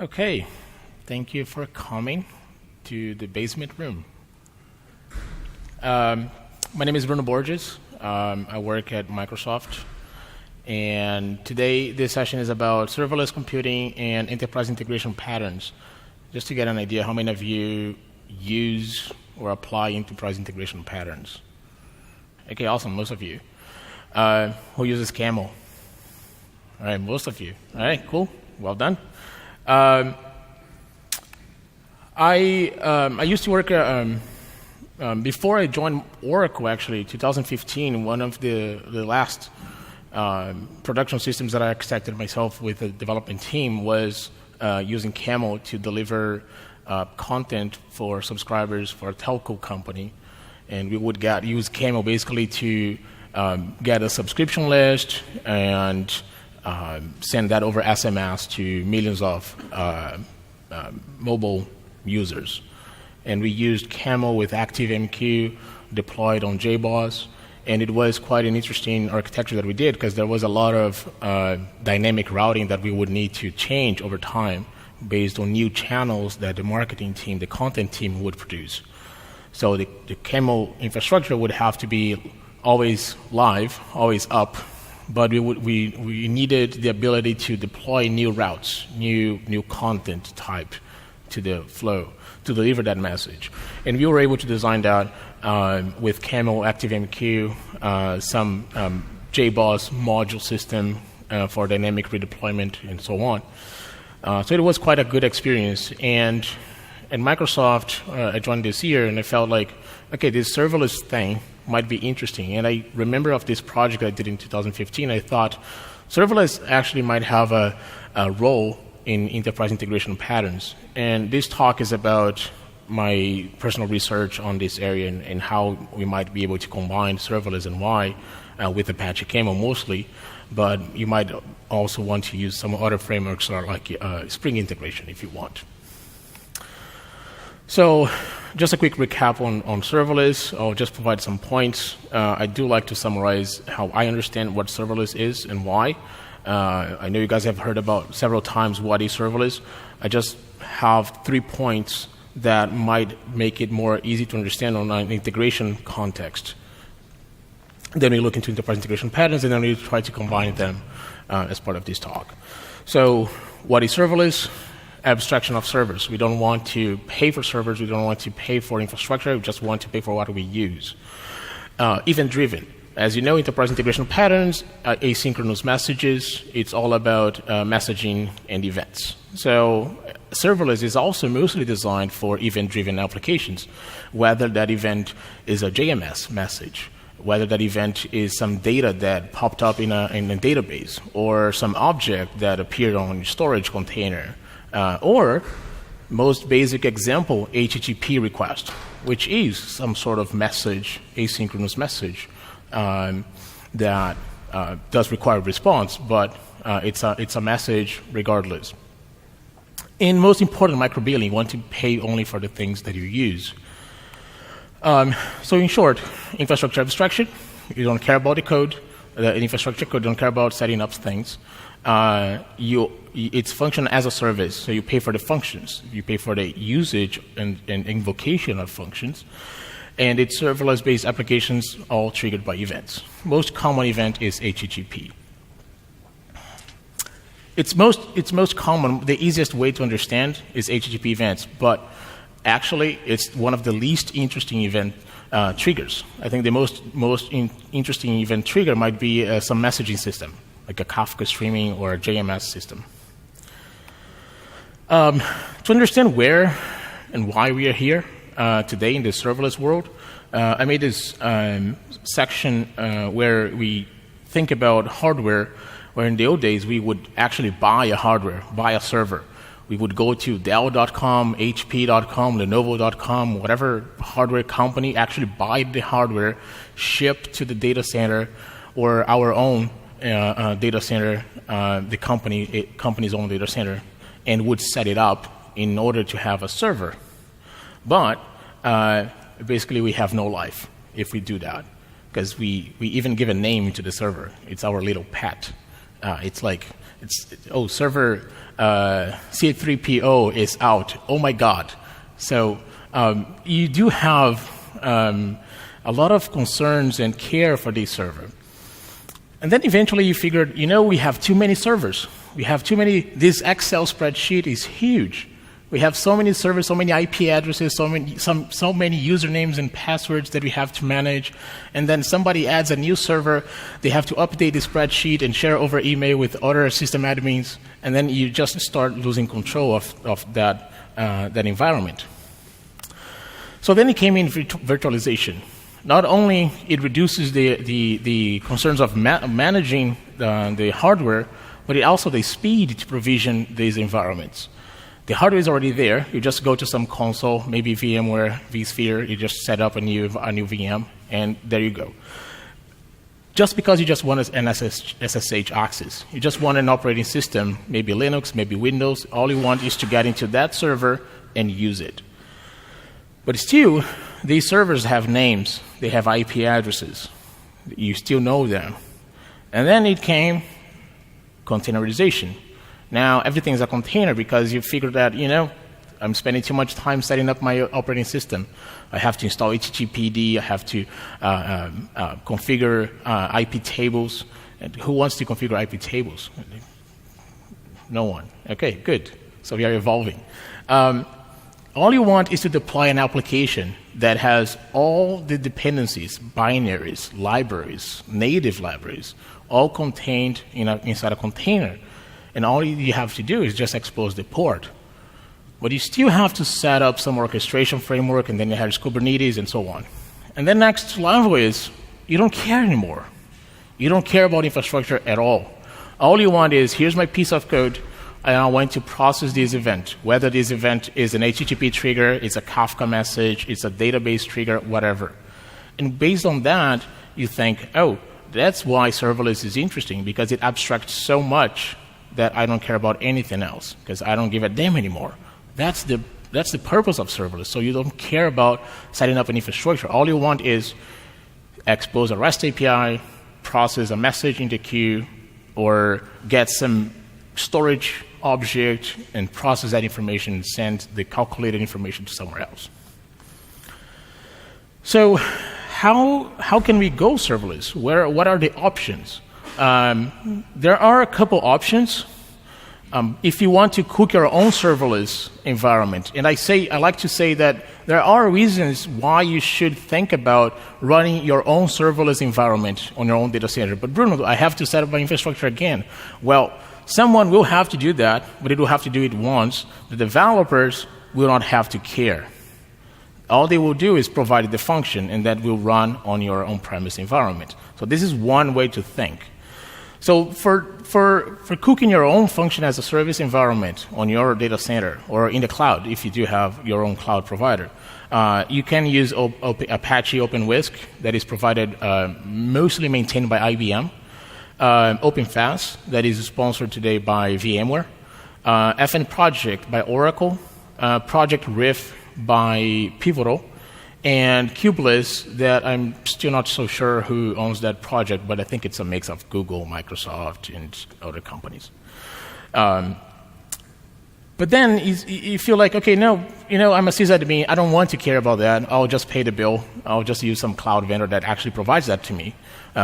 Okay, thank you for coming to the basement room. My name is Bruno Borges. I work at Microsoft. And today, this session is about serverless computing and enterprise integration patterns, just to get an idea how many of you use or apply enterprise integration patterns. Okay, awesome, most of you. Who uses Camo? All right, most of you. All right, cool, well done. I used to work, before I joined Oracle, actually, 2015, one of the last production systems that I architected myself with the development team was using Camo to deliver content for subscribers for a telco company. And we would use Camo basically to get a subscription list and send that over SMS to millions of mobile users. And we used Camo with ActiveMQ deployed on JBoss. And it was quite an interesting architecture that we did because there was a lot of dynamic routing that we would need to change over time based on new channels that the marketing team, the content team would produce. So the Camo infrastructure would have to be always live, always up, but we needed the ability to deploy new routes, new content type to the flow to deliver that message. And we were able to design that with Camo, ActiveMQ, some JBoss module system for dynamic redeployment, and so on. So it was quite a good experience. And at Microsoft, I joined this year, and I felt like, okay, this serverless thing might be interesting. And I remember of this project I did in 2015, I thought serverless actually might have a role in enterprise integration patterns. And this talk is about my personal research on this area and how we might be able to combine serverless and why with Apache Camel mostly, but you might also want to use some other frameworks like Spring integration if you want. So just a quick recap on serverless. I'll just provide some points. I do like to summarize how I understand what serverless is and why. I know you guys have heard about several times what is serverless. I just have 3 points that might make it more easy to understand on an integration context. Then we look into enterprise integration patterns, and then we try to combine them as part of this talk. So what is serverless? Abstraction of servers. We don't want to pay for servers. We don't want to pay for infrastructure. We just want to pay for what we use. Event-driven. As you know, enterprise integration patterns, asynchronous messages, it's all about messaging and events. So serverless is also mostly designed for event-driven applications, whether that event is a JMS message, whether that event is some data that popped up in a database, or some object that appeared on a storage container, or most basic example, HTTP request, which is some sort of message, asynchronous message, that does require response, but it's a message regardless. And most important, microbilling, you want to pay only for the things that you use. So in short, infrastructure abstraction, you don't care about the code, the infrastructure code, you don't care about setting up things. It's function as a service, so you pay for the functions. You pay for the usage and invocation of functions. And it's serverless-based applications all triggered by events. Most common event is HTTP. It's most common, the easiest way to understand is HTTP events, but actually it's one of the least interesting event triggers. I think the most interesting event trigger might be some messaging system, like a Kafka streaming or a JMS system. To understand where and why we are here today in the serverless world, I made this section where we think about hardware, where in the old days we would actually buy a hardware, buy a server. We would go to Dell.com, HP.com, Lenovo.com, whatever hardware company, actually buy the hardware, ship to the data center or our own data center, the company's own data center, and would set it up in order to have a server. But basically we have no life if we do that, because we even give a name to the server. It's our little pet. It's like, server C3PO is out. Oh my God. So you do have a lot of concerns and care for this server. And then eventually you figured, we have too many servers. We have too many, this Excel spreadsheet is huge. We have so many servers, so many IP addresses, so many usernames and passwords that we have to manage. And then somebody adds a new server. They have to update the spreadsheet and share over email with other system admins. And then you just start losing control of that environment. So then it came in virtualization. Not only it reduces the concerns of managing the hardware, but it also the speed to provision these environments. The hardware is already there. You just go to some console, maybe VMware, vSphere. You just set up a new VM, and there you go. Just because you just want an SSH access, you just want an operating system, maybe Linux, maybe Windows. All you want is to get into that server and use it. But still, these servers have names. They have IP addresses. You still know them. And then it came containerization. Now, everything's a container because you figured that, I'm spending too much time setting up my operating system. I have to install HTTPD. I have to configure IP tables. And who wants to configure IP tables? No one. Okay, good. So we are evolving. All you want is to deploy an application that has all the dependencies, binaries, libraries, native libraries, all contained inside a container. And all you have to do is just expose the port. But you still have to set up some orchestration framework, and then you have Kubernetes and so on. And then next level is you don't care anymore. You don't care about infrastructure at all. All you want is, here's my piece of code, and I want to process this event. Whether this event is an HTTP trigger, it's a Kafka message, it's a database trigger, whatever. And based on that, you think, that's why serverless is interesting, because it abstracts so much that I don't care about anything else, because I don't give a damn anymore. That's the purpose of serverless. So you don't care about setting up an infrastructure. All you want is expose a REST API, process a message in the queue, or get some storage object and process that information and send the calculated information to somewhere else. So how can we go serverless? What are the options? There are a couple options. If you want to cook your own serverless environment, and I like to say that there are reasons why you should think about running your own serverless environment on your own data center. But Bruno, I have to set up my infrastructure again. Well, someone will have to do that, but it will have to do it once. The developers will not have to care. All they will do is provide the function, and that will run on your on-premise environment. So this is one way to think. So for cooking your own function as a service environment on your data center or in the cloud, if you do have your own cloud provider, you can use Apache OpenWhisk that is provided, mostly maintained by IBM, OpenFast that is sponsored today by VMware, FN Project by Oracle, Project Riff by Pivotal, and Kubeless that I'm still not so sure who owns that project, but I think it's a mix of Google, Microsoft, and other companies. But then you feel like, okay, no, I'm a sysadmin. I don't want to care about that. I'll just pay the bill. I'll just use some cloud vendor that actually provides that to me,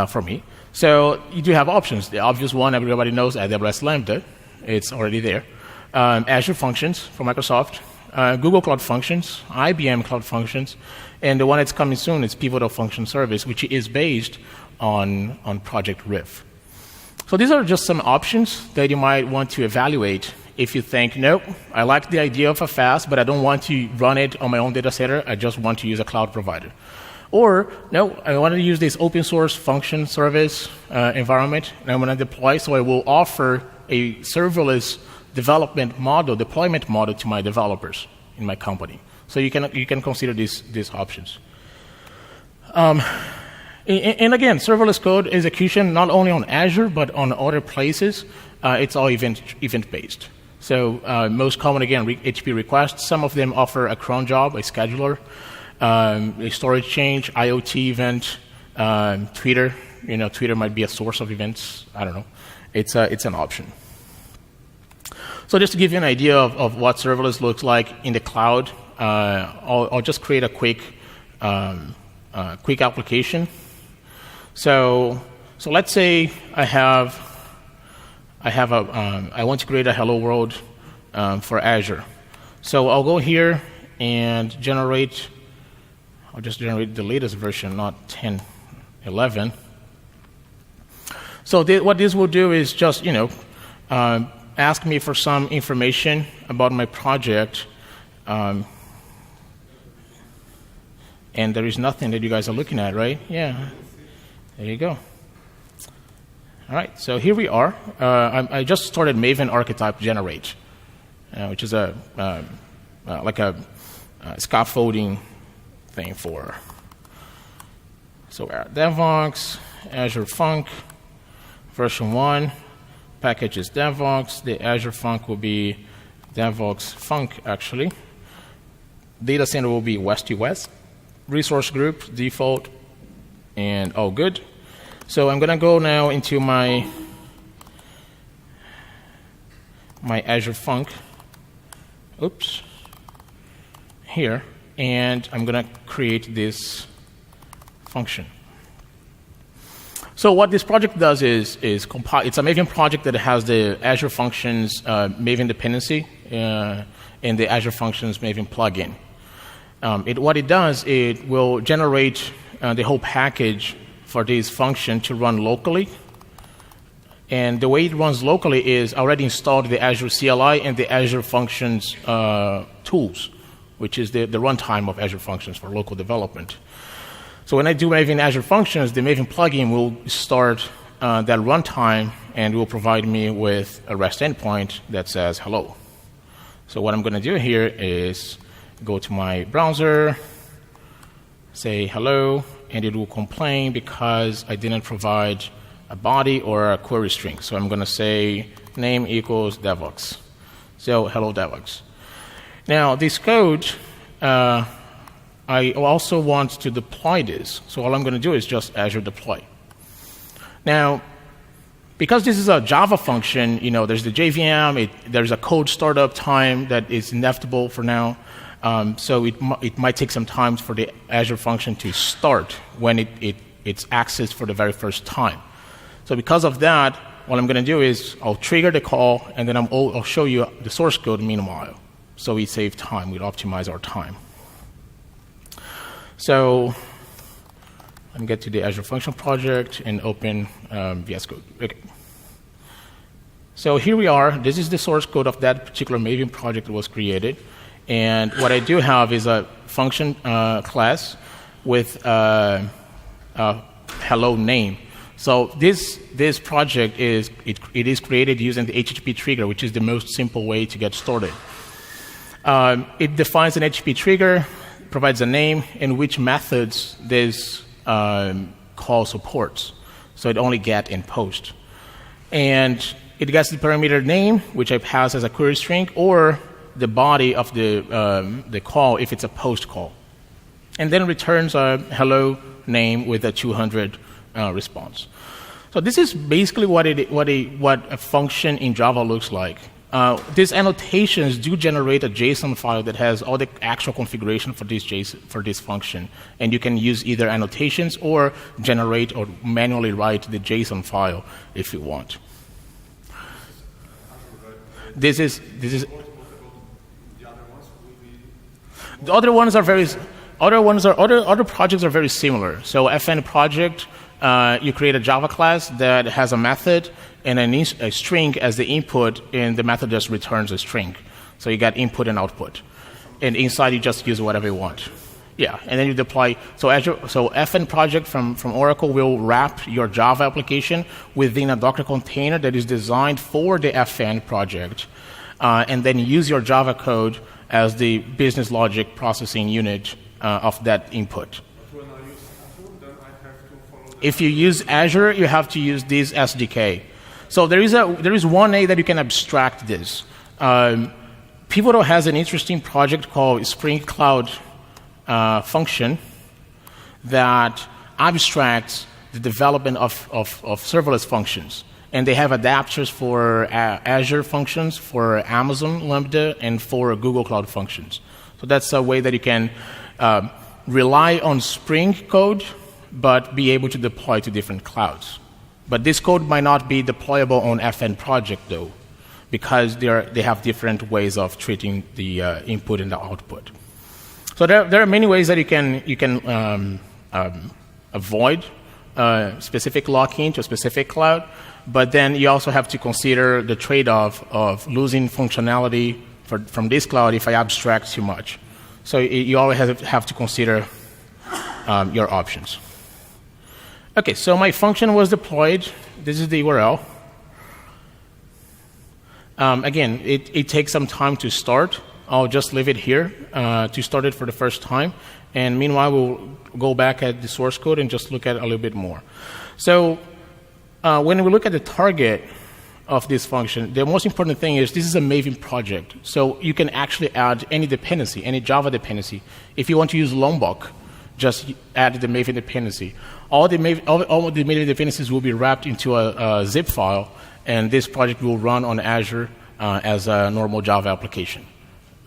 for me. So you do have options. The obvious one everybody knows, AWS Lambda. It's already there. Azure Functions for Microsoft. Google Cloud Functions, IBM Cloud Functions, and the one that's coming soon is Pivotal Function Service, which is based on Project Riff. So these are just some options that you might want to evaluate if you think, nope, I like the idea of a fast, but I don't want to run it on my own data center. I just want to use a cloud provider. Or, no, I want to use this open source function service environment, and I want to deploy, so I will offer a serverless deployment model to my developers in my company. So you can consider these options. And again, serverless code execution not only on Azure but on other places. It's all event based. So most common again HTTP requests. Some of them offer a cron job, a scheduler, a storage change, IoT event, Twitter. Twitter might be a source of events. I don't know. It's an option. So just to give you an idea of what serverless looks like in the cloud, I'll just create a quick application. So let's say I want to create a hello world for Azure. So I'll go here and I'll just generate the latest version, not 10.11. So what this will do is just, ask me for some information about my project. And there is nothing that you guys are looking at, right? Yeah. There you go. All right, so here we are. I just started Maven Archetype generate, which is like a scaffolding thing for. So we're at Devoxx, Azure Func, version 1. Package is Devoxx. The Azure Func will be Devoxx Func, actually. Data center will be west to west. Resource group, default, and all good. So I'm going to go now into my Azure Func. Oops. Here. And I'm going to create this function. So what this project does is compile. It's a Maven project that has the Azure Functions Maven dependency and the Azure Functions Maven plugin. What it does, it will generate the whole package for this function to run locally. And the way it runs locally is already installed the Azure CLI and the Azure Functions tools, which is the runtime of Azure Functions for local development. So when I do Maven Azure Functions, the Maven plugin will start that runtime and will provide me with a REST endpoint that says hello. So what I'm going to do here is go to my browser, say hello, and it will complain because I didn't provide a body or a query string. So I'm going to say name equals Devoxx. So hello Devoxx. Now this code, I also want to deploy this. So all I'm going to do is just Azure Deploy. Now, because this is a Java function, there's the JVM, there's a code startup time that is inevitable for now. So it might take some time for the Azure function to start when it's accessed for the very first time. So because of that, what I'm going to do is I'll trigger the call, and then I'll show you the source code meanwhile. So we save time, we optimize our time. So let me get to the Azure Function project and open VS Code. Okay. So here we are. This is the source code of that particular Maven project that was created. And what I do have is a function class with a hello name. So this project is created using the HTTP trigger, which is the most simple way to get started. It defines an HTTP trigger, provides a name, and which methods this call supports. So it only get and post. And it gets the parameter name, which I pass as a query string, or the body of the call if it's a post call. And then returns a hello name with a 200 response. So this is basically what a function in Java looks like. These annotations do generate a JSON file that has all the actual configuration for this function, and you can use either annotations or generate or manually write the JSON file if you want. This is the other ones are very. Other projects are very similar. So FN project, you create a Java class that has a method and a string as the input, and the method just returns a string. So you got input and output. And inside you just use whatever you want. Yeah, and then you deploy. So FN project from Oracle will wrap your Java application within a Docker container that is designed for the FN project, and then use your Java code as the business logic processing unit of that input. But when I use Azure, then I have to follow. If you use Azure, you have to use this SDK. So there is one way that you can abstract this. Pivotal has an interesting project called Spring Cloud Function that abstracts the development of serverless functions. And they have adapters for Azure Functions, for Amazon Lambda, and for Google Cloud Functions. So that's a way that you can rely on Spring code, but be able to deploy to different clouds. But this code might not be deployable on FN project, though, because they have different ways of treating the input and the output. So there are many ways that you can avoid specific lock-in to a specific cloud, but then you also have to consider the trade-off of losing functionality from this cloud if I abstract too much. So you always have to consider your options. Okay, so my function was deployed. This is the URL. Again, it takes some time to start. I'll just leave it here to start it for the first time. And meanwhile, we'll go back at the source code and just look at it a little bit more. So when we look at the target of this function, the most important thing is this is a Maven project. So you can actually add any dependency, any Java dependency. If you want to use Lombok, just add the Maven dependency. All the Maven dependencies will be wrapped into a zip file, and this project will run on Azure as a normal Java application.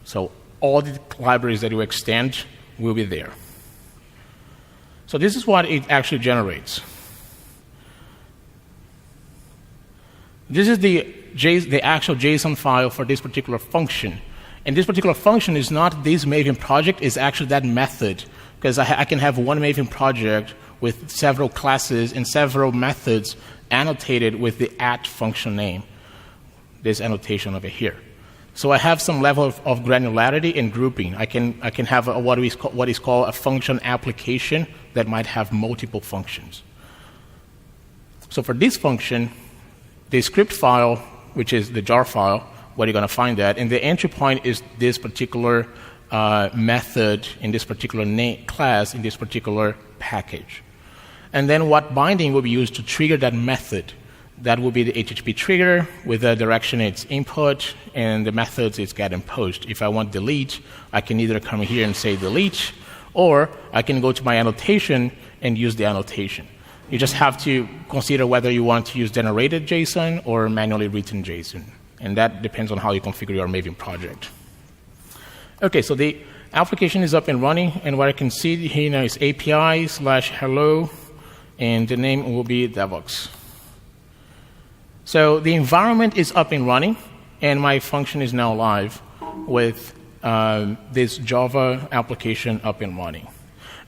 So all the libraries that you extend will be there. So this is what it actually generates. This is the actual JSON file for this particular function. And this particular function is not this Maven project, it's actually that method. Because I can have one Maven project with several classes and several methods annotated with the @ function name, this annotation over here. So I have some level of granularity and grouping. I can have what is called a function application that might have multiple functions. So for this function, the script file, which is the jar file, where you're going to find that, and the entry point is this particular method in this particular class in this particular package. And then what binding will be used to trigger that method. That will be the HTTP trigger with the direction it's input and the methods it's get and post. If I want delete, I can either come here and say delete, or I can go to my annotation and use the annotation. You just have to consider whether you want to use generated JSON or manually written JSON. And that depends on how you configure your Maven project. Okay, so the application is up and running, and what I can see here now is API/hello, and the name will be Devoxx. So the environment is up and running, and my function is now live with this Java application up and running.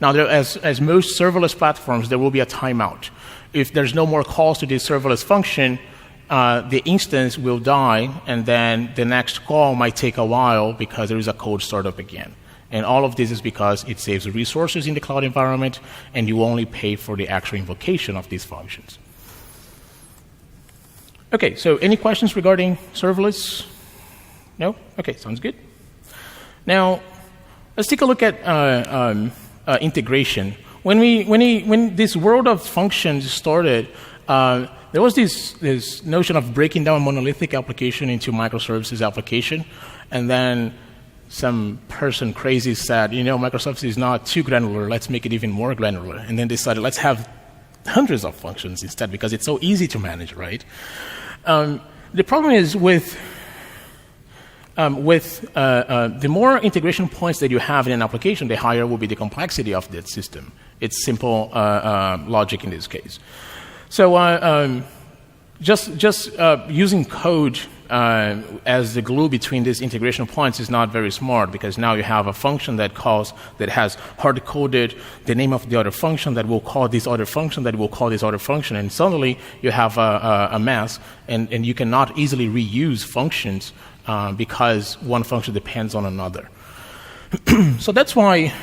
Now, as most serverless platforms, there will be a timeout. If there's no more calls to this serverless function, the instance will die, and then the next call might take a while because there is a cold startup again. And all of this is because it saves resources in the cloud environment, and you only pay for the actual invocation of these functions. Okay, so any questions regarding serverless? No? Okay, sounds good. Now, let's take a look at integration. When this world of functions started, there was this notion of breaking down a monolithic application into microservices application, and then some person crazy said, microservices is not too granular, let's make it even more granular. And then decided, let's have hundreds of functions instead because it's so easy to manage, right? The problem is with the more integration points that you have in an application, the higher will be the complexity of that system. It's simple logic in this case. So just using code as the glue between these integration points is not very smart, because now you have a function that has hard-coded the name of the other function that will call this other function that will call this other function, and suddenly you have a mess, and you cannot easily reuse functions because one function depends on another. So that's why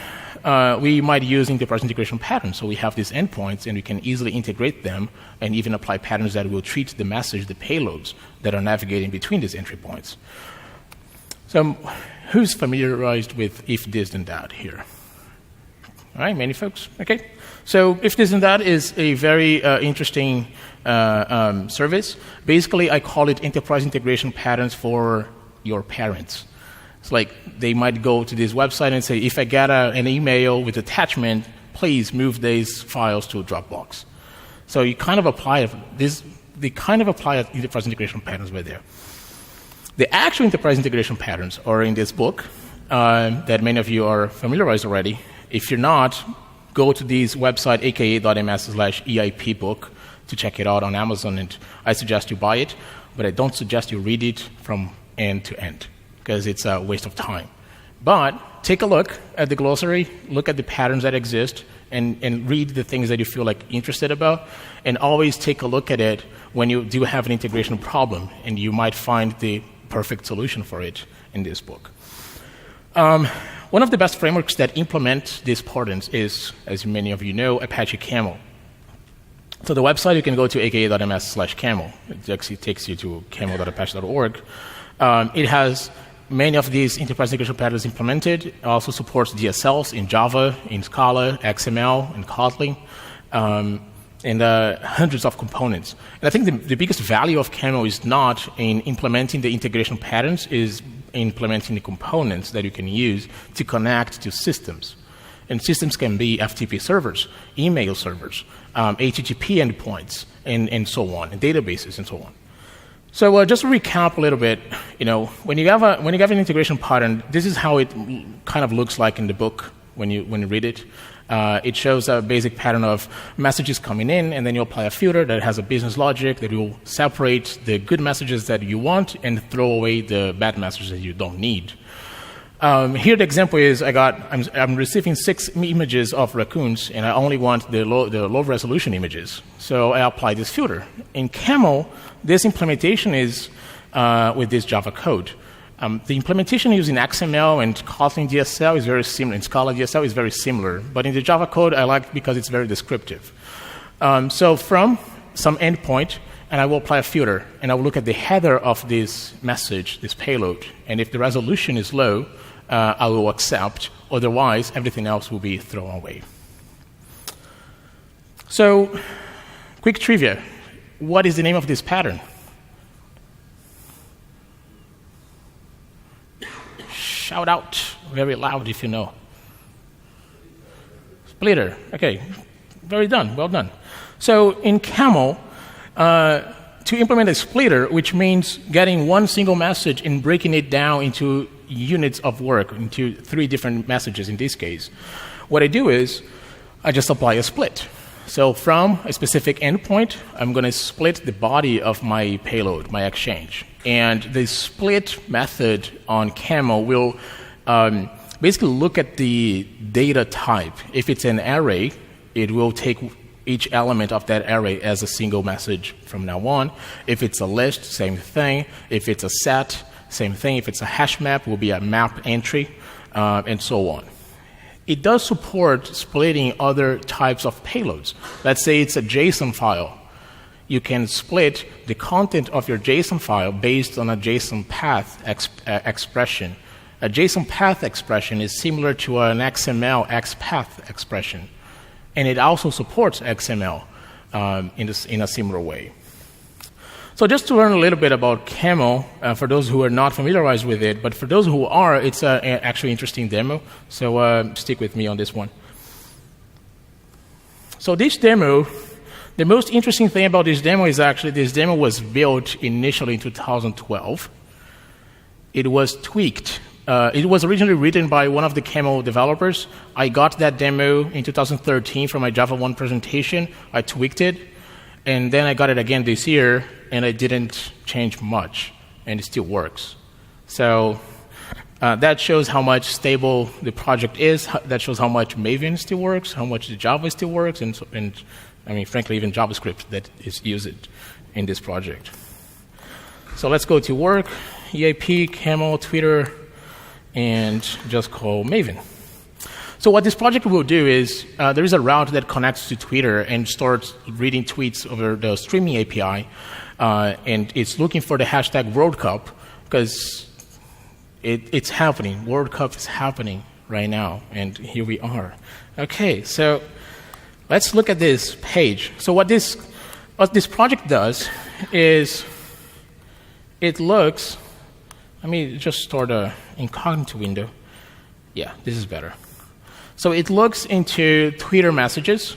we might use enterprise integration patterns. So we have these endpoints, and we can easily integrate them and even apply patterns that will treat the message, the payloads that are navigating between these entry points. So who's familiarized with if this then that here? All right, many folks. Okay. So if this and that is a very interesting service. Basically, I call it enterprise integration patterns for your parents. It's like they might go to this website and say, if I get an email with attachment, please move these files to Dropbox. So you kind of apply this. They kind of apply enterprise integration patterns right there. The actual enterprise integration patterns are in this book that many of you are familiarized already. If you're not, go to this website, aka.ms/EIP book, to check it out on Amazon, and I suggest you buy it, but I don't suggest you read it from end to end, because it's a waste of time. But take a look at the glossary, look at the patterns that exist, and read the things that you feel like interested about, and always take a look at it when you do have an integration problem, and you might find the perfect solution for it in this book. One of the best frameworks that implement these patterns is, as many of you know, Apache Camel. So the website, you can go to aka.ms/camel. It actually takes you to camel.apache.org. It has many of these enterprise integration patterns implemented. It also supports DSLs in Java, in Scala, XML, and Kotlin, and hundreds of components. And I think the biggest value of Camo is not in implementing the integration patterns, is implementing the components that you can use to connect to systems. And systems can be FTP servers, email servers, HTTP endpoints, and so on, and databases and so on. So just to recap a little bit, when you have an integration pattern, this is how it kind of looks like in the book when you read it. It shows a basic pattern of messages coming in, and then you apply a filter that has a business logic that will separate the good messages that you want and throw away the bad messages that you don't need. Here the example is I'm receiving 6 images of raccoons, and I only want the low resolution images. So I apply this filter. In Camel, this implementation is with this Java code. The implementation using XML and Kotlin DSL is very similar, and Scala DSL is very similar. But in the Java code, I like because it's very descriptive. So from some endpoint, and I will apply a filter, and I will look at the header of this message, this payload. And if the resolution is low, I will accept. Otherwise, everything else will be thrown away. So, quick trivia. What is the name of this pattern? Shout out very loud if you know. Splitter. Okay. Very done. Well done. So, in Camel, to implement a splitter, which means getting one single message and breaking it down into units of work, into 3 different messages in this case, what I do is I just apply a split. So from a specific endpoint, I'm going to split the body of my payload, my exchange. And the split method on Camo will basically look at the data type. If it's an array, it will take each element of that array as a single message from now on. If it's a list, same thing. If it's a set, same thing. If it's a hash map, it will be a map entry, and so on. It does support splitting other types of payloads. Let's say it's a JSON file. You can split the content of your JSON file based on a JSON path expression. A JSON path expression is similar to an XML XPath expression. And it also supports XML in a similar way. So just to learn a little bit about Camo, for those who are not familiarized with it, but for those who are, it's an actually interesting demo. So stick with me on this one. So this demo, the most interesting thing about this demo is actually this demo was built initially in 2012. It was tweaked. It was originally written by one of the Camo developers. I got that demo in 2013 from my Java 1 presentation. I tweaked it. And then I got it again this year, and I didn't change much, and it still works. So that shows how much stable the project is. That shows how much Maven still works, how much the Java still works, and I mean, frankly, even JavaScript that is used in this project. So let's go to work, EIP, Camo, Twitter, and just call Maven. So what this project will do is there is a route that connects to Twitter and starts reading tweets over the streaming API, and it's looking for the hashtag World Cup because it's happening. World Cup is happening right now, and here we are. Okay, so let's look at this page. So what this project does is it looks. Let me just start an incognito window. Yeah, this is better. So it looks into Twitter messages,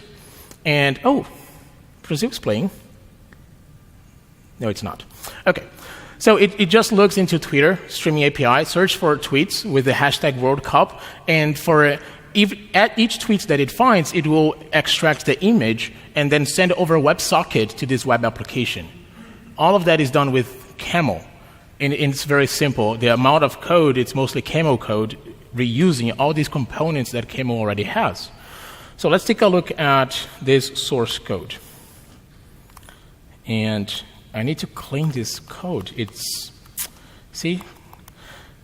and because it was playing. No, it's not. Okay. So it just looks into Twitter, streaming API, search for tweets with the hashtag World Cup, and at each tweet that it finds, it will extract the image and then send over a WebSocket to this web application. All of that is done with Camel, and it's very simple. The amount of code, it's mostly Camo code, reusing all these components that Camo already has. So let's take a look at this source code. And I need to clean this code. See?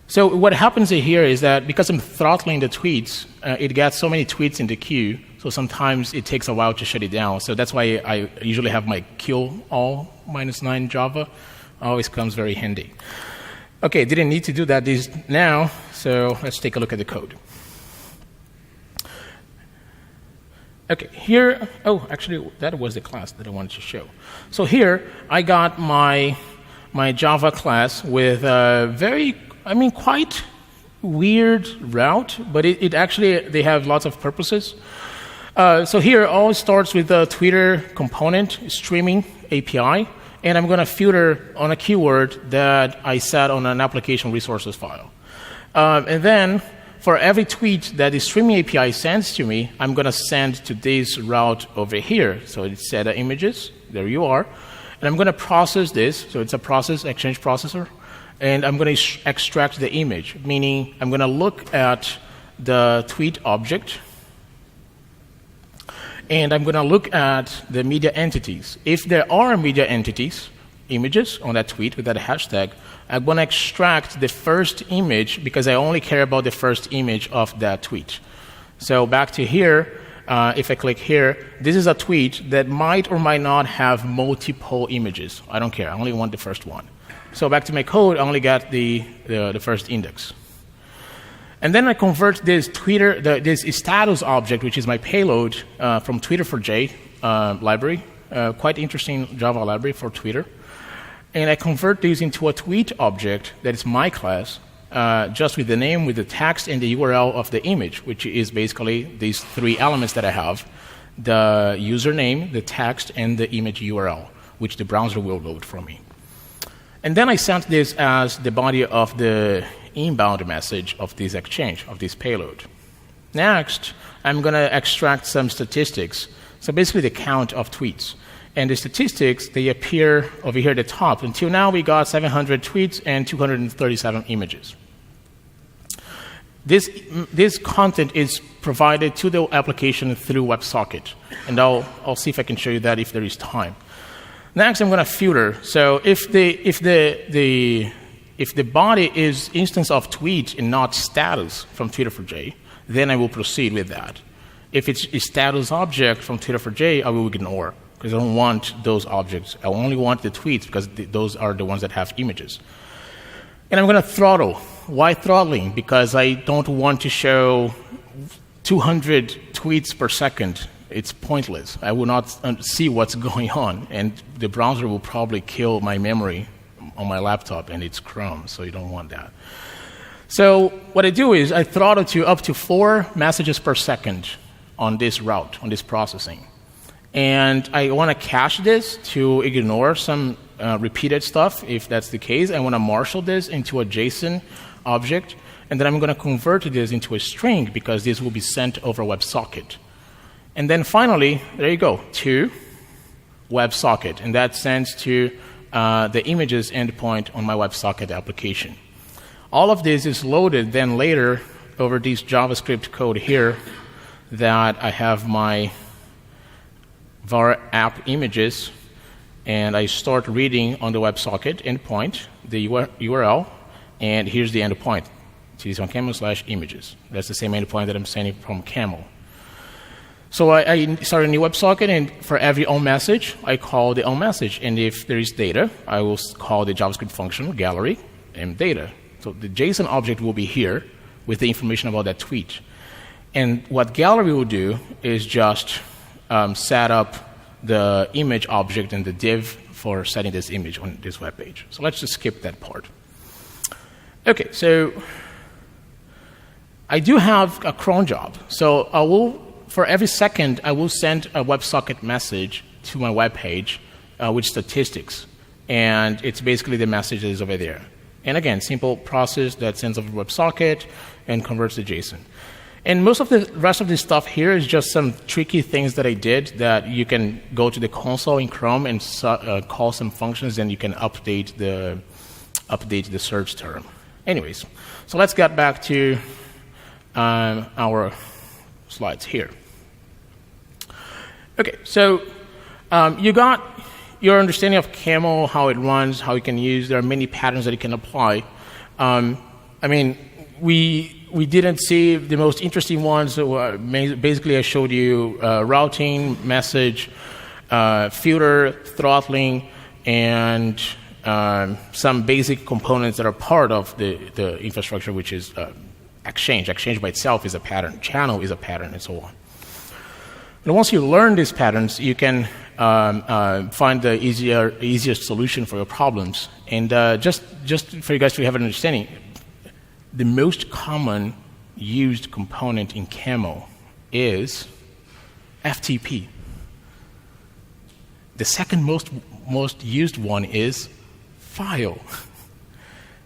So what happens here is that because I'm throttling the tweets, it gets so many tweets in the queue, so sometimes it takes a while to shut it down. So that's why I usually have my kill all -9 Java. Always comes very handy. Okay, didn't need to do that now, so let's take a look at the code. Okay, here, actually, that was the class that I wanted to show. So here, I got my Java class with a quite weird route, but it actually, they have lots of purposes. So here, all starts with the Twitter component streaming API, and I'm going to filter on a keyword that I set on an application resources file. And then, for every tweet that the streaming API sends to me, I'm going to send to this route over here. So it's set images. There you are. And I'm going to process this. So it's a process, exchange processor. And I'm going to extract the image, meaning I'm going to look at the tweet object. And I'm going to look at the media entities. If there are media entities, images on that tweet with that hashtag, I'm going to extract the first image because I only care about the first image of that tweet. So back to here, if I click here, this is a tweet that might or might not have multiple images. I don't care. I only want the first one. So back to my code, I only got the first index. And then I convert this this status object, which is my payload, from Twitter4j library, quite interesting Java library for Twitter. And I convert these into a tweet object that is my class, just with the name, with the text, and the URL of the image, which is basically these three elements that I have: the username, the text, and the image URL, which the browser will load for me. And then I sent this as the body of the inbound message of this exchange, of this payload. Next, I'm going to extract some statistics, so basically the count of tweets. And the statistics, they appear over here at the top. Until now, we got 700 tweets and 237 images. This content is provided to the application through WebSocket. And I'll see if I can show you that if there is time. Next, I'm going to filter. So if the body is instance of tweet and not status from Twitter4j, then I will proceed with that. If it's a status object from Twitter4j, I will ignore, because I don't want those objects. I only want the tweets, because those are the ones that have images. And I'm going to throttle. Why throttling? Because I don't want to show 200 tweets per second. It's pointless. I will not see what's going on, and the browser will probably kill my memory on my laptop, and it's Chrome, so you don't want that. So what I do is I throttle to up to 4 messages per second on this route, on this processing. And I want to cache this to ignore some repeated stuff, if that's the case. I want to marshal this into a JSON object, and then I'm going to convert this into a string, because this will be sent over WebSocket. And then finally, there you go, to WebSocket, and that sends to the images endpoint on my WebSocket application. All of this is loaded then later over this JavaScript code here that I have my var app images, and I start reading on the WebSocket endpoint, the URL, and here's the endpoint. It's on Camo/images. That's the same endpoint that I'm sending from Camo. So I start a new WebSocket, and for every on message, I call the on message. And if there is data, I will call the JavaScript function gallery and data. So the JSON object will be here with the information about that tweet. And what gallery will do is just set up the image object and the div for setting this image on this web page. So let's just skip that part. Okay, so I do have a cron job. So I will, for every second, I will send a WebSocket message to my web page with statistics. And it's basically the message that is over there. And again, simple process that sends over WebSocket and converts to JSON. And most of the rest of this stuff here is just some tricky things that I did that you can go to the console in Chrome and call some functions, and you can update the search term. Anyways, so let's get back to our slides here. Okay, so you got your understanding of Camo, how it runs, how you can use. There are many patterns that you can apply. We didn't see the most interesting ones. Basically, I showed you routing, message, filter, throttling, and some basic components that are part of the infrastructure, which is Exchange. Exchange by itself is a pattern. Channel is a pattern, and so on. And once you learn these patterns, you can find the easiest solution for your problems. And just for you guys to have an understanding, the most common used component in Camo is FTP. The second most used one is file,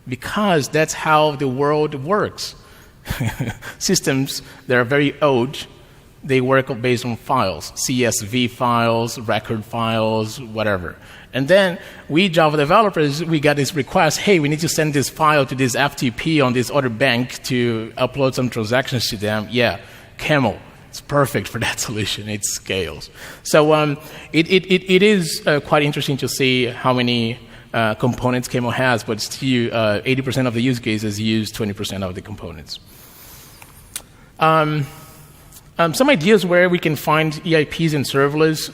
because that's how the world works. Systems that are very old, they work based on files, CSV files, record files, whatever. And then we Java developers, we got this request, hey, we need to send this file to this FTP on this other bank to upload some transactions to them. Yeah, Camel, it's perfect for that solution. It scales. So it is quite interesting to see how many components Camo has, but still 80% of the use cases use 20% of the components. Some ideas where we can find EIPs and serverless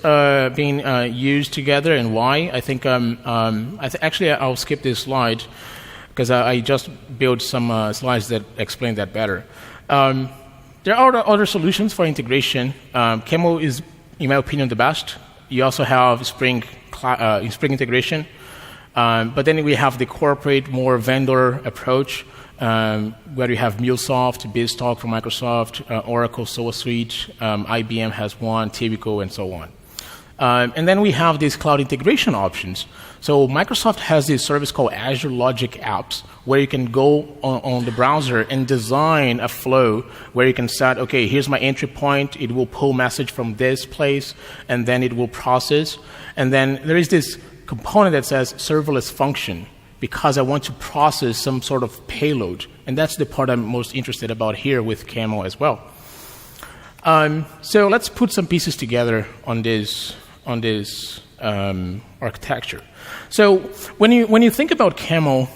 being used together and why. I think actually I'll skip this slide because I just built some slides that explain that better. There are other solutions for integration. Camo is, in my opinion, the best. You also have Spring integration, but then we have the corporate, more vendor approach. Where you have MuleSoft, BizTalk from Microsoft, Oracle, SoaSuite, IBM has one, Tibico, and so on. And then we have these cloud integration options. So Microsoft has this service called Azure Logic Apps, where you can go on the browser and design a flow where you can set, okay, here's my entry point, it will pull message from this place, and then it will process. And then there is this component that says serverless function, because I want to process some sort of payload. And that's the part I'm most interested about here with Camo as well. So let's put some pieces together on this architecture. So when you think about Camo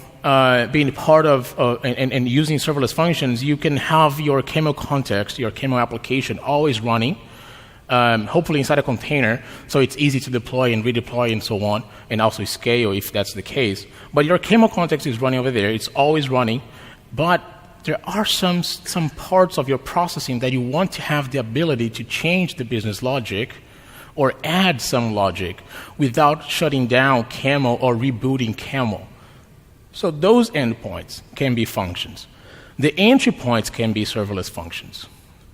being part of and using serverless functions, you can have your Camo context, your Camo application always running, hopefully inside a container, so it's easy to deploy and redeploy and so on, and also scale if that's the case. But your Camo context is running over there. It's always running, but there are some parts of your processing that you want to have the ability to change the business logic or add some logic without shutting down Camo or rebooting Camo. So those endpoints can be functions. The entry points can be serverless functions.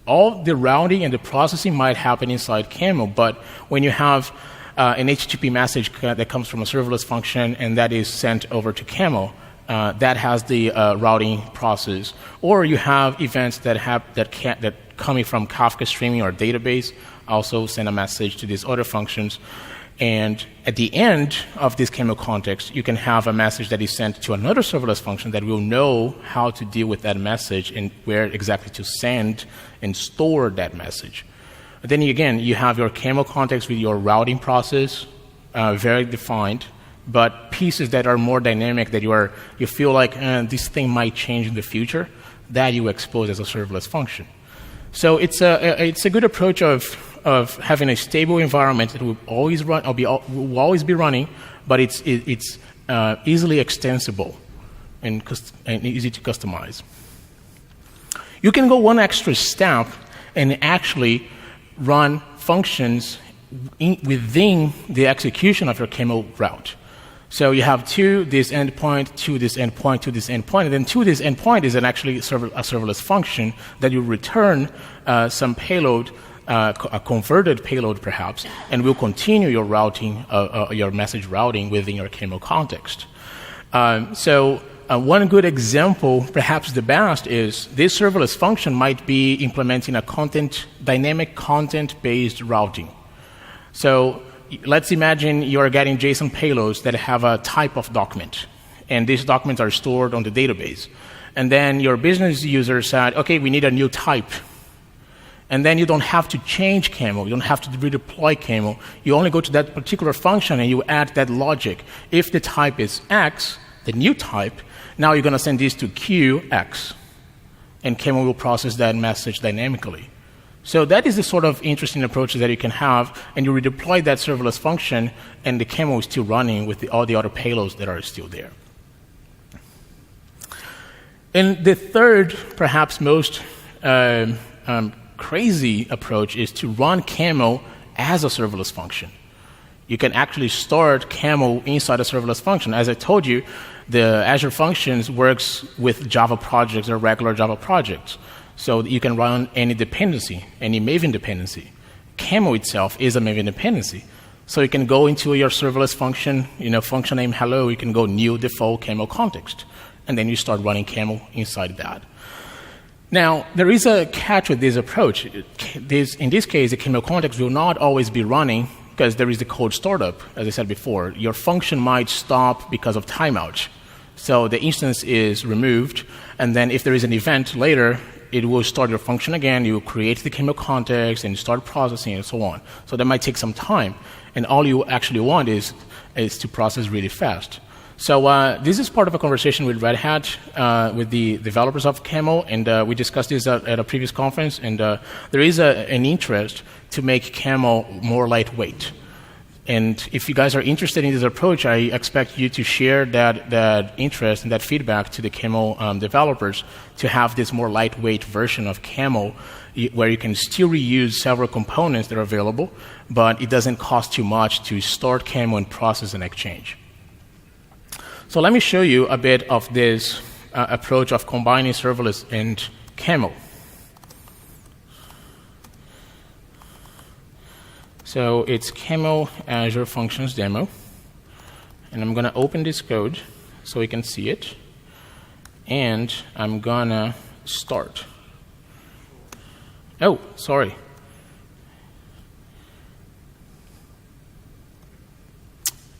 All the routing and the processing might happen inside Camo, but when you have an HTTP message that comes from a serverless function and that is sent over to Camo, that has the routing process. Or you have events that coming from Kafka streaming or database, also send a message to these other functions. And at the end of this Camo context, you can have a message that is sent to another serverless function that will know how to deal with that message and where exactly to send and store that message. But then again, you have your Camo context with your routing process, very defined, but pieces that are more dynamic that you feel like this thing might change in the future, that you expose as a serverless function. So it's a good approach of having a stable environment that will always run, will always be running, but it's easily extensible and easy to customize. You can go one extra step and actually run functions within the execution of your Camo route. So you have to this endpoint, to this endpoint, to this endpoint, and then to this endpoint is actually a serverless function that you return some payload a converted payload perhaps, and will continue your routing, your message routing within your Camo context. One good example, perhaps the best, is this serverless function might be implementing a dynamic content-based routing. So let's imagine you're getting JSON payloads that have a type of document, and these documents are stored on the database. And then your business user said, okay, we need a new type. And then you don't have to change Camo. You don't have to redeploy Camo. You only go to that particular function and you add that logic. If the type is X, the new type, now you're going to send this to QX. And Camo will process that message dynamically. So that is the sort of interesting approach that you can have, and you redeploy that serverless function, and the Camo is still running with all the other payloads that are still there. And the third, perhaps most crazy approach is to run Camo as a serverless function. You can actually start Camo inside a serverless function. As I told you, the Azure Functions works with Java projects or regular Java projects. So you can run any dependency, any Maven dependency. Camo itself is a Maven dependency. So you can go into your serverless function, function name hello, you can go new default Camo context. And then you start running Camo inside that. Now, there is a catch with this approach. In this case, the Camo context will not always be running because there is the code startup, as I said before. Your function might stop because of timeout. So the instance is removed, and then if there is an event later, it will start your function again, you will create the Camo context, and start processing, and so on. So that might take some time, and all you actually want is to process really fast. So this is part of a conversation with Red Hat, with the developers of Camo, and we discussed this at a previous conference, and there is an interest to make Camo more lightweight. And if you guys are interested in this approach, I expect you to share that interest and that feedback to the Camo developers to have this more lightweight version of Camo where you can still reuse several components that are available, but it doesn't cost too much to start Camo and process and exchange. So let me show you a bit of this approach of combining serverless and Camo. So it's Camo Azure Functions demo. And I'm going to open this code so you can see it. And I'm going to start. Oh, sorry.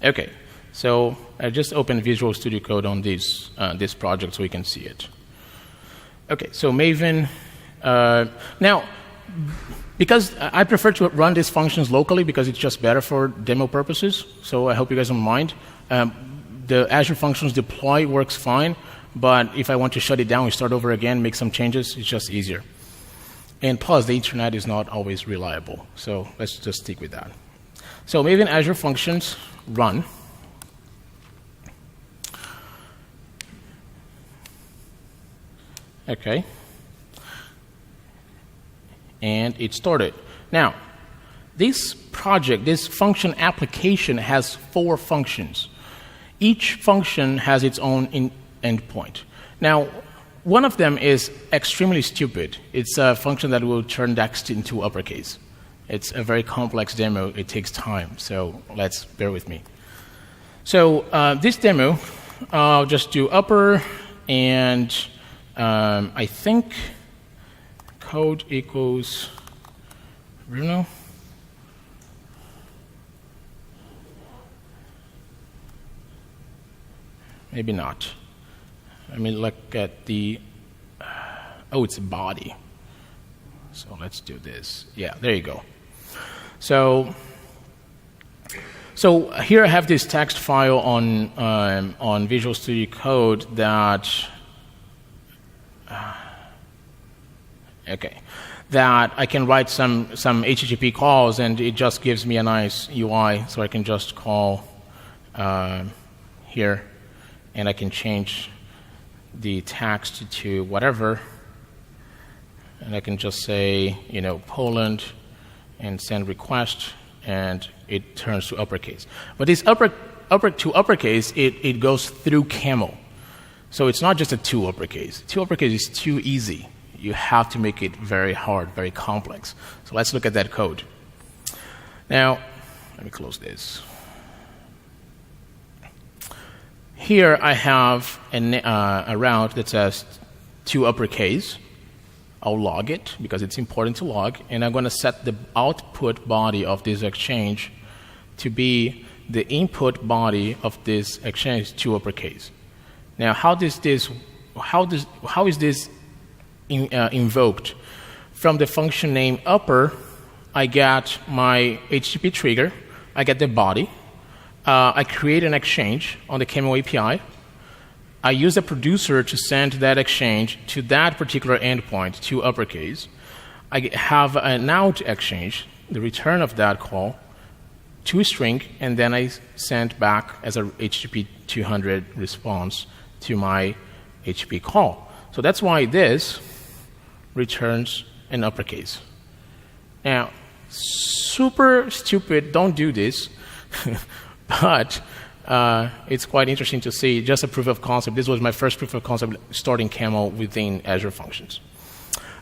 OK. So I just opened Visual Studio Code on this project so we can see it. OK, so Maven. Now, because I prefer to run these functions locally because it's just better for demo purposes, so I hope you guys don't mind. The Azure Functions deploy works fine, but if I want to shut it down and start over again, make some changes, it's just easier. And plus, the internet is not always reliable, so let's just stick with that. So Maven Azure Functions run. OK. And it started. Now, this project, this function application has 4 functions. Each function has its own endpoint. Now, one of them is extremely stupid. It's a function that will turn text into uppercase. It's a very complex demo. It takes time, so let's bear with me. So this demo, I'll just do upper, and I think code equals Bruno. Maybe not. Let me look at the, oh, it's a body. So let's do this. Yeah, there you go. So here I have this text file on Visual Studio Code that, that I can write some HTTP calls, and it just gives me a nice UI, so I can just call here, and I can change the text to whatever, and I can just say, Poland, and send request, and it turns to uppercase. But this upper to uppercase, it goes through Camo. So it's not just a 2 uppercase. 2 uppercase is too easy. You have to make it very hard, very complex. So let's look at that code. Now, let me close this. Here I have a route that says to uppercase. I'll log it because it's important to log, and I'm going to set the output body of this exchange to be the input body of this exchange to uppercase. Now, how is this invoked? From the function name upper, I get my HTTP trigger, I get the body, I create an exchange on the Camo API. I use a producer to send that exchange to that particular endpoint to uppercase. I have an out exchange, the return of that call, to a string, and then I send back as a HTTP 200 response to my HTTP call. So that's why this returns an uppercase. Now, super stupid, don't do this, but it's quite interesting to see, just a proof of concept. This was my first proof of concept starting Camo within Azure Functions.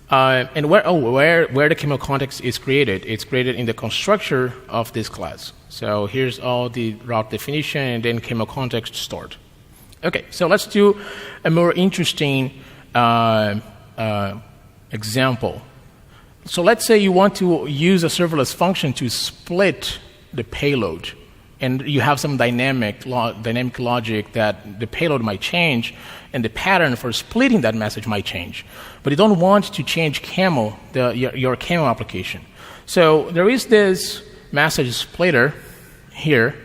And where the Camo context is created, it's created in the constructor of this class. So here's all the route definition and then Camo context stored. Okay, so let's do a more interesting example. So let's say you want to use a serverless function to split the payload, and you have some dynamic logic that the payload might change, and the pattern for splitting that message might change. But you don't want to change Camo, your Camo application. So there is this message splitter here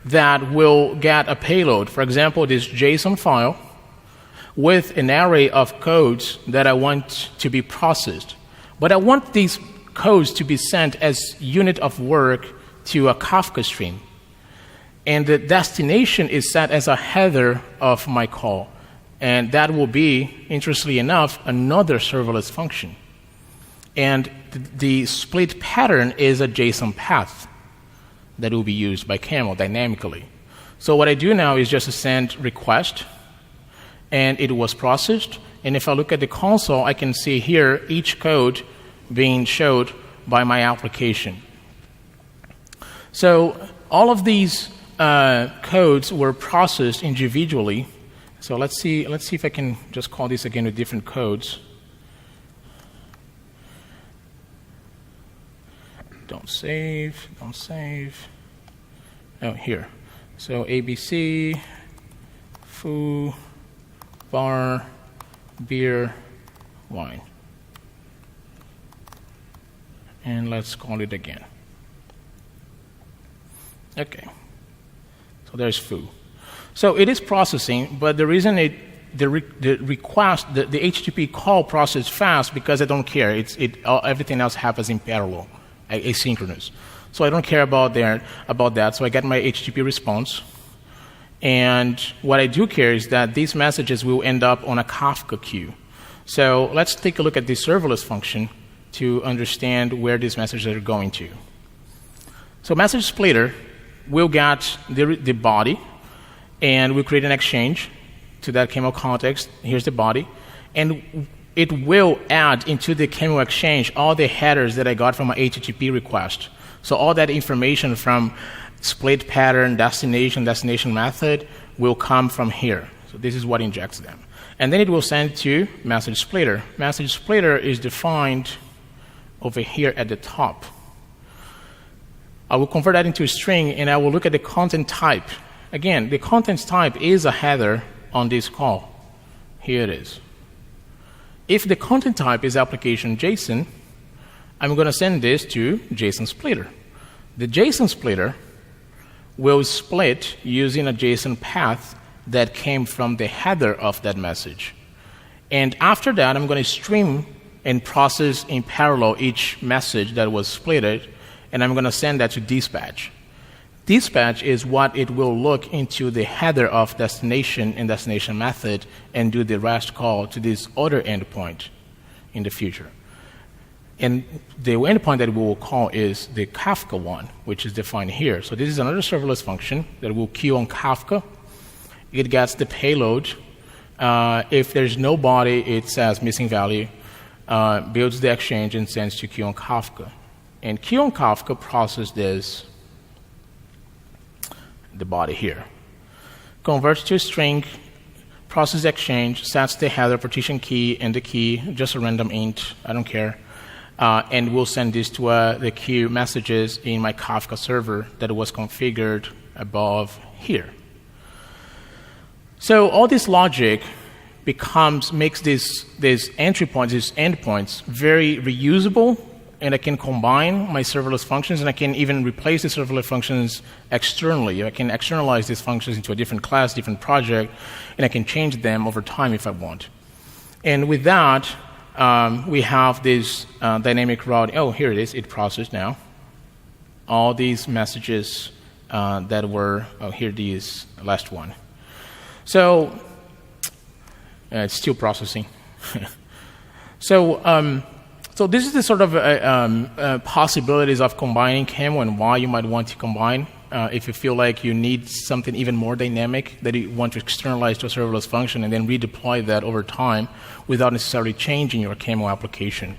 that will get a payload. For example, this JSON file with an array of codes that I want to be processed. But I want these codes to be sent as unit of work to a Kafka stream. And the destination is set as a header of my call. And that will be, interestingly enough, another serverless function. And the split pattern is a JSON path that will be used by Camo dynamically. So what I do now is just send request, and it was processed. And if I look at the console, I can see here each code being showed by my application. So all of these codes were processed individually. So let's see if I can just call this again with different codes. Don't save. Oh, here. So ABC, foo, bar, beer, wine. And let's call it again. Okay. So there's foo. So it is processing, but the reason the request, the HTTP call process fast because I don't care. Everything else happens in parallel, asynchronous. So I don't care about that. So I get my HTTP response. And what I do care is that these messages will end up on a Kafka queue. So let's take a look at this serverless function to understand where these messages are going to. So message splitter will get the body, and we'll create an exchange to that Camo context. Here's the body. And it will add into the Camo exchange all the headers that I got from my HTTP request. So all that information from split pattern, destination method will come from here. So this is what injects them. And then it will send to message splitter. Message splitter is defined over here at the top. I will convert that into a string, and I will look at the content type. Again, the content type is a header on this call. Here it is. If the content type is application JSON, I'm going to send this to JSON splitter. The JSON splitter will split using a JSON path that came from the header of that message. And after that, I'm going to stream and process in parallel each message that was splitted, and I'm going to send that to dispatch. Dispatch is what it will look into the header of destination and destination method and do the REST call to this other endpoint in the future. And the endpoint that we will call is the Kafka one, which is defined here. So this is another serverless function that will queue on Kafka. It gets the payload. If there's no body, it says missing value. builds the exchange and sends to queue on Kafka. And queue on Kafka processes this, the body here. Converts to a string, process exchange, sets the header partition key and the key, just a random int, I don't care. And we'll send this to the queue messages in my Kafka server that was configured above here. So all this logic makes these entry points, these endpoints, very reusable, and I can combine my serverless functions, and I can even replace the serverless functions externally. I can externalize these functions into a different class, different project, and I can change them over time if I want. And with that, we have this dynamic routing. Oh, here it is. It processed now. All these messages that were, here these last one. So it's still processing. So this is the sort of possibilities of combining Camo and why you might want to combine. If you feel like you need something even more dynamic that you want to externalize to a serverless function and then redeploy that over time without necessarily changing your Camo application.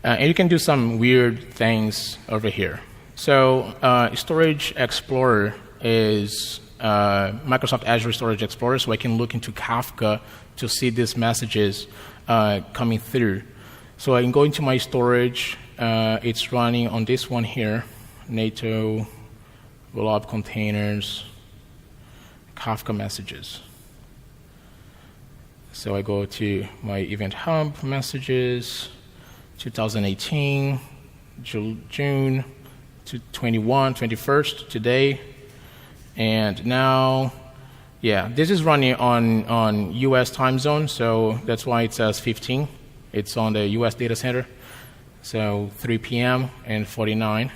And you can do some weird things over here. So Storage Explorer is Microsoft Azure Storage Explorer, so I can look into Kafka to see these messages coming through. So I can go into my storage. It's running on this one here, NATO, rollup containers, Kafka messages. So I go to my Event Hub messages, 2018, June 21, 21st, today. And now, yeah, this is running on US time zone, so that's why it says 15. It's on the US data center, so 3 p.m. and 49,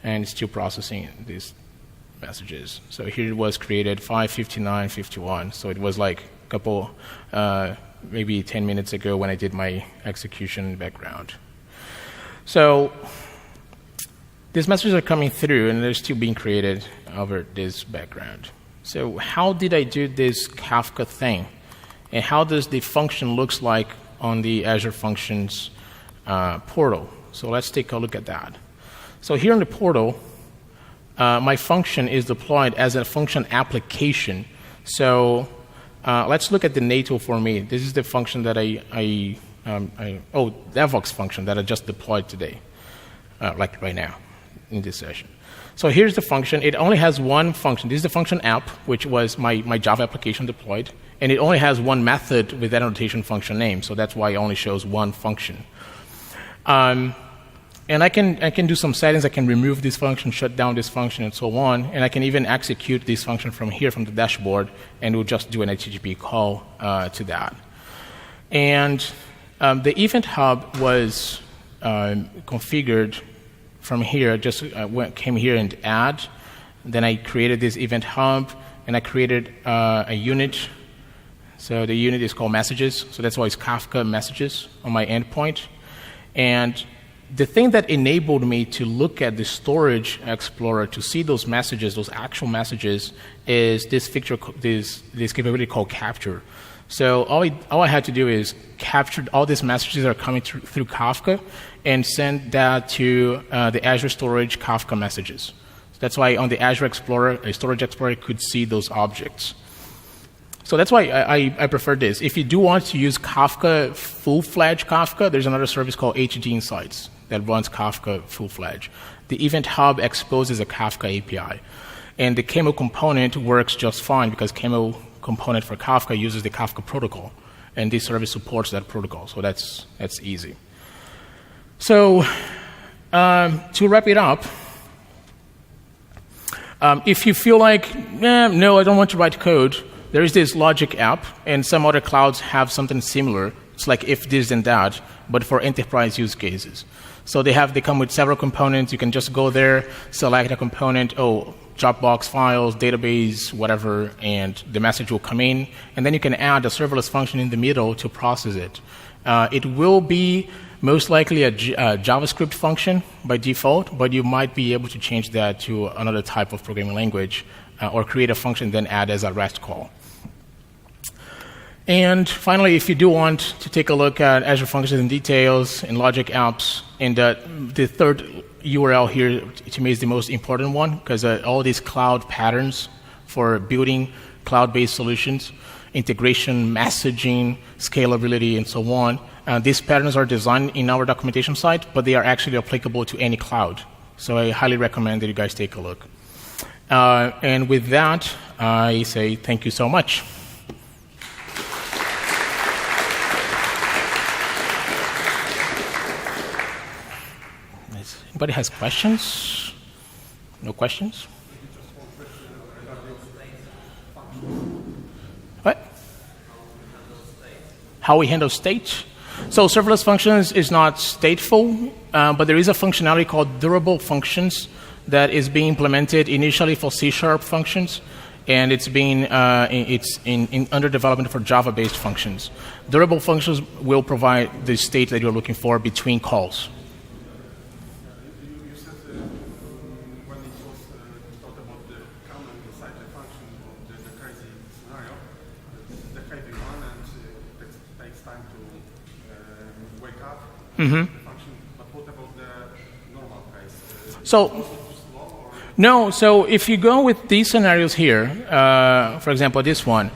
and it's still processing these messages. So here it was created 5:59:51, so it was like a couple, maybe 10 minutes ago when I did my execution background. So these messages are coming through, and they're still being created over this background. So how did I do this Kafka thing? And how does the function looks like on the Azure Functions portal? So let's take a look at that. So here in the portal, my function is deployed as a function application. So let's look at the NATO for me. This is the function that Devoxx function that I just deployed today, like right now in this session. So here's the function. It only has one function. This is the function app, which was my Java application deployed. And it only has one method with that annotation function name. So that's why it only shows one function. And I can do some settings. I can remove this function, shut down this function, and so on. And I can even execute this function from here, from the dashboard, and we'll just do an HTTP call to that. And the Event Hub was configured from here. I just came here and add. Then I created this Event Hub, and I created a unit. So the unit is called messages. So that's why it's Kafka messages on my endpoint. And the thing that enabled me to look at the Storage Explorer to see those messages, those actual messages, is this feature, this capability called capture. So all I had to do is capture all these messages that are coming through Kafka and send that to the Azure Storage Kafka messages. So that's why on the Azure Explorer, a Storage Explorer could see those objects. So that's why I prefer this. If you do want to use Kafka, full-fledged Kafka, there's another service called HD Insights that runs Kafka full-fledged. The Event Hub exposes a Kafka API. And the Camo component works just fine because Camo component for Kafka uses the Kafka protocol. And this service supports that protocol, so that's easy. So to wrap it up, if you feel like, no, I don't want to write code, there is this logic app, and some other clouds have something similar. It's like if this and that, but for enterprise use cases. So they come with several components. You can just go there, select a component, Dropbox files, database, whatever, and the message will come in. And then you can add a serverless function in the middle to process it. It will be most likely a JavaScript function by default, but you might be able to change that to another type of programming language or create a function then add as a REST call. And finally, if you do want to take a look at Azure Functions in details and Logic Apps, and the third URL here to me is the most important one, because all these cloud patterns for building cloud-based solutions, integration, messaging, scalability, and so on, these patterns are designed in our documentation site, but they are actually applicable to any cloud. So I highly recommend that you guys take a look. And with that, I say thank you so much. Anybody has questions? No questions? What? How we handle state? So serverless functions is not stateful, but there is a functionality called durable functions that is being implemented initially for C# functions, and it's being under development for Java-based functions. Durable functions will provide the state that you're looking for between calls. You said when it was talked about the Camo inside the function, the crazy scenario, the heavy one, and it takes time to wake up the function. But what about the normal case? No, so if you go with these scenarios here, for example, this one,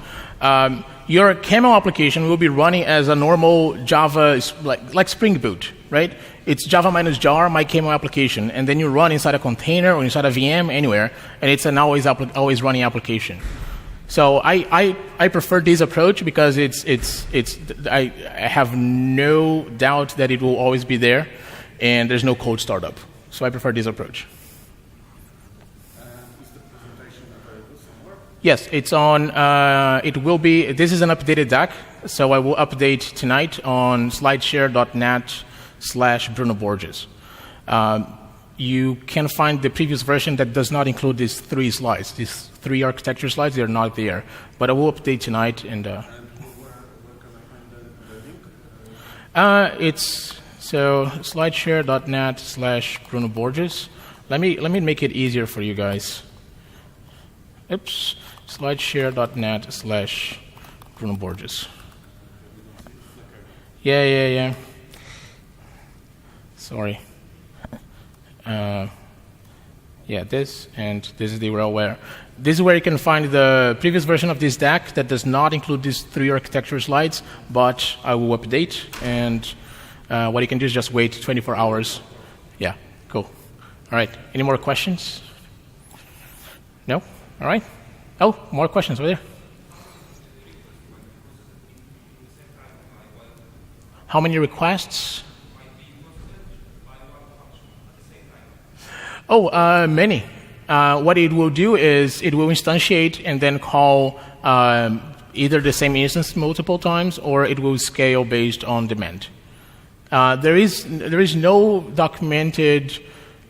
your Camo application will be running as a normal Java, like Spring Boot, right? It's Java -jar, my Camo application, and then you run inside a container or inside a VM, anywhere, and it's an always running application. So I prefer this approach because I have no doubt that it will always be there, and there's no cold startup. So I prefer this approach. Yes, it's on, it will be, this is an updated deck, so I will update tonight on slideshare.net/Bruno Borges. You can find the previous version that does not include these 3 slides, these 3 architecture slides, they're not there. But I will update tonight and where can I find the link? It's, so slideshare.net/Bruno Borges. Let me make it easier for you guys. Oops. Slideshare.net/Bruno Borges. Yeah. Sorry. Yeah, this, and this is the URL where. This is where you can find the previous version of this deck that does not include these 3 architecture slides, but I will update, and what you can do is just wait 24 hours. Yeah, cool. All right, any more questions? No? All right. Oh, more questions over there. How many requests? Oh, many. What it will do is it will instantiate and then call either the same instance multiple times, or it will scale based on demand. There is no documented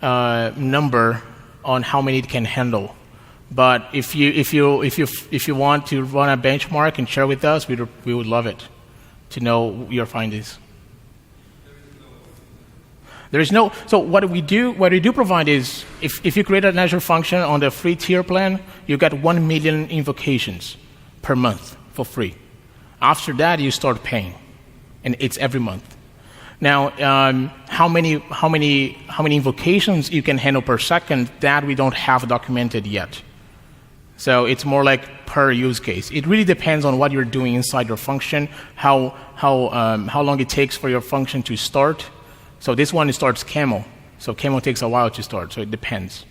number on how many it can handle. But if you want to run a benchmark and share with us, we would love it to know your findings. There is no. So what we do provide is if you create an Azure function on the free tier plan, you get 1 million invocations per month for free. After that, you start paying, and it's every month. Now, how many invocations you can handle per second, that we don't have documented yet. So it's more like per use case. It really depends on what you're doing inside your function, how long it takes for your function to start. So this one starts Camo. So Camo takes a while to start, so it depends.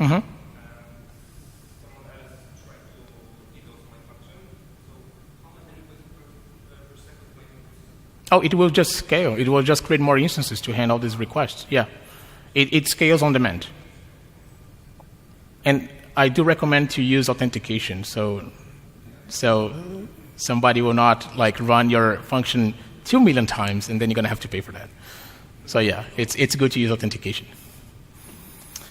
Mm-hmm. Oh, it will just scale. It will just create more instances to handle these requests. Yeah, it scales on demand. And I do recommend to use authentication, so somebody will not like run your function 2 million times, and then you're going to have to pay for that. So yeah, it's good to use authentication.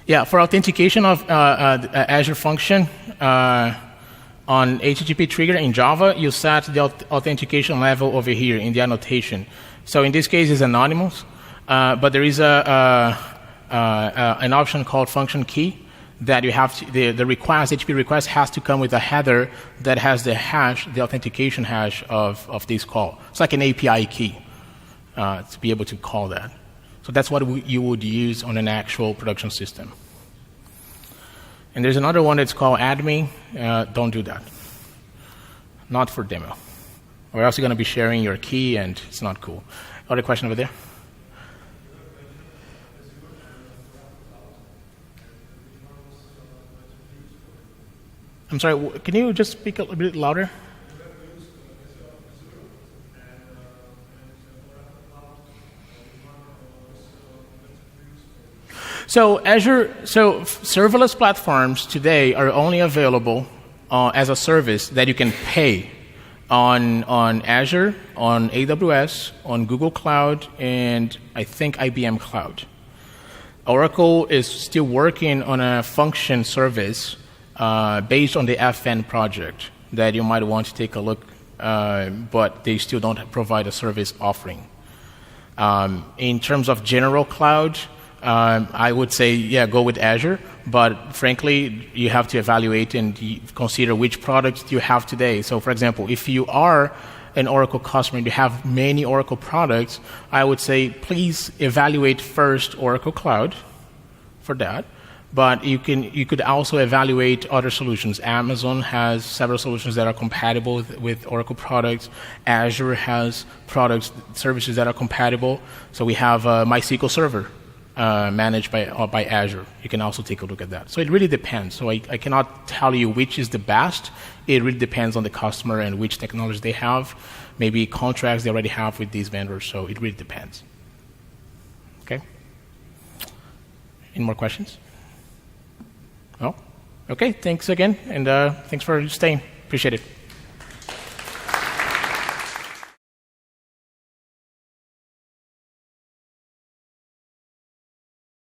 Yeah, for authentication of Azure function, on HTTP trigger in Java, you set the authentication level over here in the annotation. So in this case, it's anonymous, but there is a an option called function key that you have to, the request, HTTP request has to come with a header that has the hash, the authentication hash of this call. It's like an API key to be able to call that. So that's what you would use on an actual production system. And there's another one that's called admin. Don't do that. Not for demo. Or else you're going to be sharing your key, and it's not cool. Other question over there? I'm sorry, can you just speak a little bit louder? So serverless platforms today are only available as a service that you can pay on Azure, on AWS, on Google Cloud, and I think IBM Cloud. Oracle is still working on a function service based on the FN project that you might want to take a look, but they still don't provide a service offering. In terms of general cloud, I would say, yeah, go with Azure, but frankly, you have to evaluate and consider which products you have today. So, for example, if you are an Oracle customer and you have many Oracle products, I would say please evaluate first Oracle Cloud for that. But you could also evaluate other solutions. Amazon has several solutions that are compatible with Oracle products. Azure has services that are compatible. So we have MySQL Server managed by Azure. You can also take a look at that. So it really depends. So I cannot tell you which is the best. It really depends on the customer and which technology they have. Maybe contracts they already have with these vendors. So it really depends. Okay? Any more questions? No? Okay, thanks again, and thanks for staying. Appreciate it.